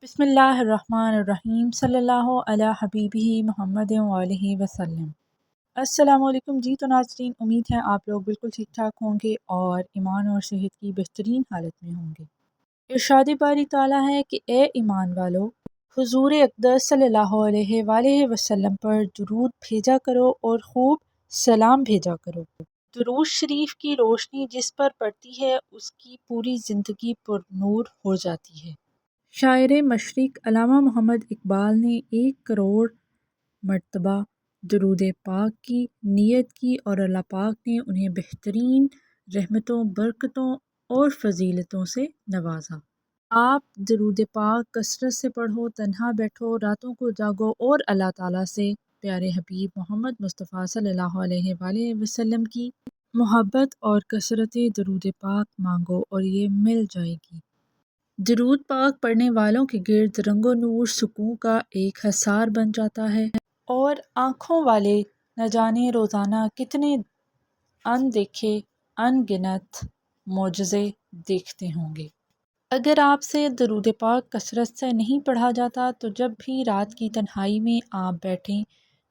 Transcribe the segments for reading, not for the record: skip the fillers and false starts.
बिस्मिल्लाहिर्रहमानिर्रहीम सल्लल्लाहु अला हबीबिही मोहम्मद वालिहि वसल्लम। अस्सलाम वालेकुम जी। तो नाज़रीन, उम्मीद है आप लोग बिल्कुल ठीक ठाक होंगे और ईमान और सेहत की बेहतरीन हालत में होंगे। इरशाद बारी ताला है कि ए ईमान वालो, हुजूर अक़दस सल्लल्लाहु अलैहि वसल्लम पर दुरूद भेजा करो और खूब सलाम भेजा करो। दुरूद शरीफ की रोशनी जिस पर पड़ती है उसकी पूरी ज़िंदगी पुरनूर हो जाती है। शायर मशरिक़ अल्लामा मोहम्मद इकबाल ने 1 करोड़ मरतबा दुरूद पाक की नियत की और अल्लाह पाक ने उन्हें बेहतरीन रहमतों, बरकतों और फ़जीलतों से नवाजा। आप दुरूद पाक कसरत से पढ़ो, तन्हा बैठो, रातों को जागो और अल्लाह ताला से प्यारे हबीब मोहम्मद मुस्तफ़ा सल्लल्लाहु अलैहि वसल्लम की मोहब्बत और कसरत दुरूद पाक मांगो और ये मिल जाएगी। दुरूद पाक पढ़ने वालों के गिर्द रंगो नूर सुकून का एक हसार बन जाता है और आँखों वाले न जाने रोज़ाना कितने अनदेखे अनगिनत मोजज़े देखते होंगे। अगर आपसे दुरूद पाक कसरत से नहीं पढ़ा जाता तो जब भी रात की तन्हाई में आप बैठें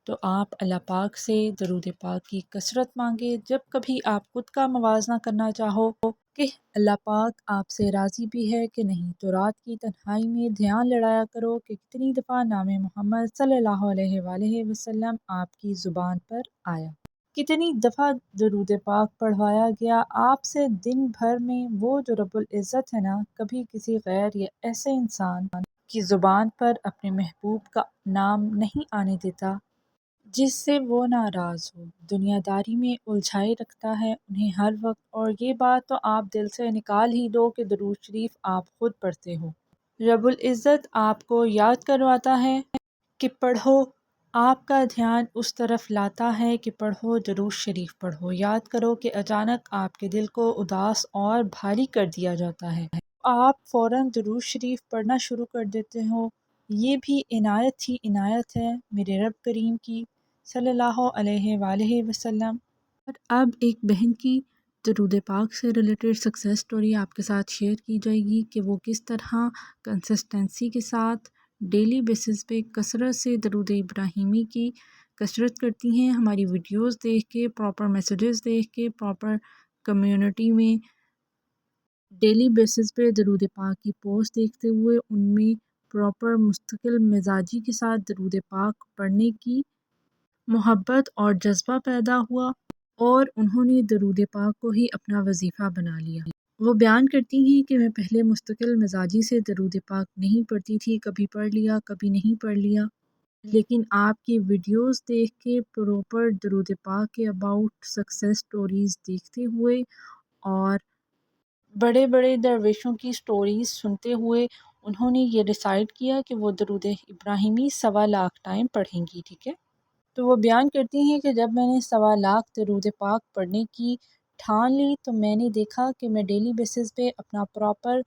तो आप अल्लाह पाक से दुरूद पाक की कसरत मांगे। जब कभी आप खुद का मवाजना करना चाहो कि अल्लाह पाक आपसे राज़ी भी है कि नहीं, तो रात की तन्हाई में ध्यान लड़ाया करो कि कितनी दफ़ा नाम मोहम्मद सल्लल्लाहु अलैहि वसल्लम आपकी ज़ुबान पर आया, कितनी दफ़ा दुरूद पाक पढ़वाया गया आपसे दिन भर में। वो जो रब्बुल इज़्ज़त है ना, कभी किसी गैर या ऐसे इंसान की ज़ुबान पर अपने महबूब का नाम नहीं आने देता जिससे वो नाराज़ हो, दुनियादारी में उलझाए रखता है उन्हें हर वक्त। और ये बात तो आप दिल से निकाल ही दो कि दुरूद शरीफ आप खुद पढ़ते हो। रब्बुल इज़्ज़त आपको याद करवाता है कि पढ़ो, आपका ध्यान उस तरफ लाता है कि पढ़ो, दुरूद शरीफ पढ़ो। याद करो कि अचानक आपके दिल को उदास और भारी कर दिया जाता है, आप फ़ौरन दुरूद शरीफ पढ़ना शुरू कर देते हो। ये भी इनायत ही इनायत है मेरे रब करीम की सल्लल्लाहु अलैहि वसल्लम। और अब एक बहन की दुरूद पाक से रिलेटेड सक्सेस स्टोरी आपके साथ शेयर की जाएगी कि वो किस तरह कंसिस्टेंसी के साथ डेली बेसिस पे कसरत से दरूद इब्राहिमी की कसरत करती हैं। हमारी वीडियोस देख के, प्रॉपर मैसेजेस देख के, प्रॉपर कम्युनिटी में डेली बेसिस पे दरूद पाक की पोस्ट देखते हुए उनमें प्रॉपर मुस्तकिल मिजाजी के साथ दरूद पाक पढ़ने की मोहब्बत और जज्बा पैदा हुआ और उन्होंने दरूद पाक को ही अपना वजीफ़ा बना लिया। वो बयान करती हैं कि मैं पहले मुस्तकिल मिजाजी से दरूद पाक नहीं पढ़ती थी, कभी पढ़ लिया कभी नहीं पढ़ लिया, लेकिन आपकी वीडियोस देख के, प्रॉपर दरूद पाक के अबाउट सक्सेस स्टोरीज़ देखते हुए और बड़े बड़े दरवेशों की स्टोरीज़ सुनते हुए उन्होंने ये डिसाइड किया कि वो दरूद इब्राहिमी 1.25 लाख टाइम पढ़ेंगी। ठीक है, तो वो बयान करती हैं कि जब मैंने 1.25 लाख दरूद पाक पढ़ने की ठान ली तो मैंने देखा कि मैं डेली बेसिस पे अपना प्रॉपर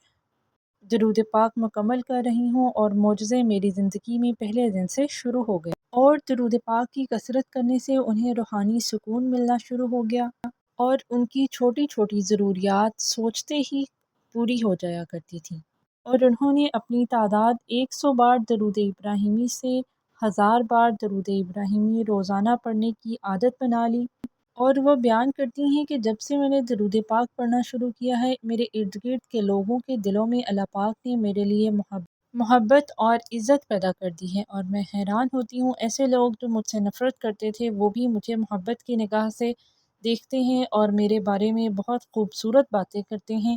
दरूद पाक मुकम्मल कर रही हूँ और मोजज़े मेरी ज़िंदगी में पहले दिन से शुरू हो गए और दरूद पाक की कसरत करने से उन्हें रूहानी सुकून मिलना शुरू हो गया और उनकी छोटी छोटी ज़रूरियात सोचते ही पूरी हो जाया करती थी। और उन्होंने अपनी तादाद 100 बार दरूद इब्राहिमी से 1000 बार दरूद इब्राहिमी रोज़ाना पढ़ने की आदत बना ली। और वो बयान करती हैं कि जब से मैंने दरूद पाक पढ़ना शुरू किया है, मेरे इर्द गिर्द के लोगों के दिलों में अल्लाह पाक ने मेरे लिए मोहब्बत और इज़्ज़त पैदा कर दी है और मैं हैरान होती हूँ, ऐसे लोग जो मुझसे नफ़रत करते थे वो भी मुझे मोहब्बत की निगाह से देखते हैं और मेरे बारे में बहुत खूबसूरत बातें करते हैं।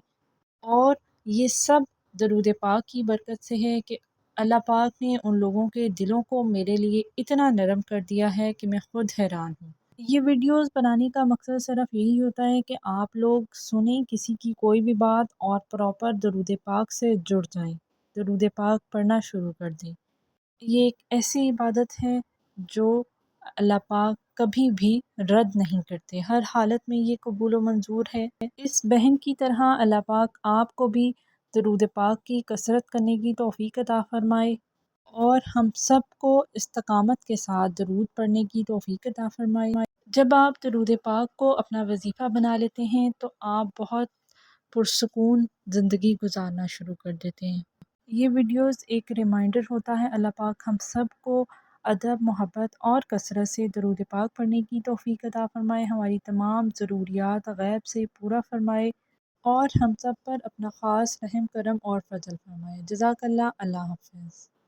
और ये सब दरूद पाक की बरकत से है कि अल्लाह पाक ने उन लोगों के दिलों को मेरे लिए इतना नरम कर दिया है कि मैं खुद हैरान हूँ। ये वीडियोस बनाने का मकसद सिर्फ यही होता है कि आप लोग सुने किसी की कोई भी बात और प्रॉपर दरूद पाक से जुड़ जाएं, दरूद पाक पढ़ना शुरू कर दें। ये एक ऐसी इबादत है जो अल्लाह पाक कभी भी रद्द नहीं करते, हर हालत में ये कबूल व मंजूर है। इस बहन की तरह अल्लाह पाक आपको भी दरूद पाक की कसरत करने की तौफीक अता फ़रमाए और हम सब को इस्तकामत के साथ दरूद पढ़ने की तौफीक अता फ़रमाए। जब आप दरूद पाक को अपना वजीफ़ा बना लेते हैं तो आप बहुत पुरसुकून ज़िंदगी गुजारना शुरू कर देते हैं। یہ ویڈیوز ایک ریمائنڈر ہوتا ہے۔ اللہ پاک ہم سب کو ادب، محبت اور کثرت سے درود پاک پڑھنے کی توفیق عطا فرمائے، ہماری تمام ضروریات غیب سے پورا فرمائے اور ہم سب پر اپنا خاص رحم کرم اور فضل فرمائے۔ جزاک اللہ۔ اللہ حافظ۔